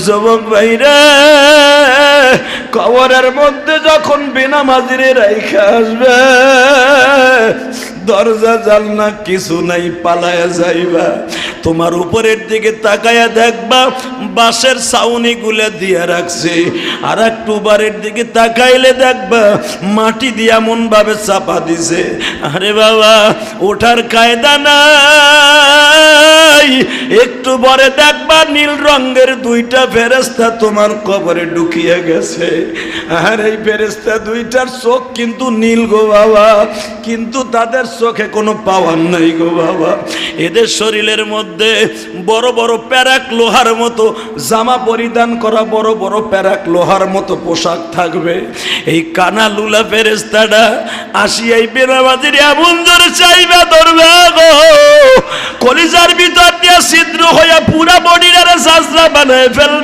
যুবক ভাইরা, কবরের মধ্যে যখন বেনামাজিরে রাইখা আসবে, দরজা জানলা কিছু নাই, পালায়া যাইবা। তোমার উপরের দিকে তাকায়া দেখবা বাঁশের ছাউনি গুলা দিয়া রাখছে, আর একটু বারের দিকে তাকাইলে দেখবা মাটি দিয়া এমন ভাবে চাপা দিছে। আরে বাবা, ওঠার কায়দা নাই। একটু পরে দেখবা নীল রঙের দুইটা ফেরেশতা তোমার কবরে ঢুকিয়ে গেছে। আর এই ফেরেশতা দুইটার চোখ কিন্তু নীল গো বাবা, কিন্তু তাদের চোখে কোনো পাওয়ার নাই গো বাবা। এদের শরীরের মধ্যে বড় বড় প্যারাক লোহার মতো জামা পরিধান করা, বড় বড় প্যারাক লোহার মতো পোশাক থাকবে। এই কানা লুলা ফেরেশতাটা আসিয়াই বেনামাজির এমন জোরে চাইবা ধরবে গো, কলিজার ভিতর দিয়ে ছিদ্র হইয়া পুরা বডির সাজরা বানায় ফেলবে।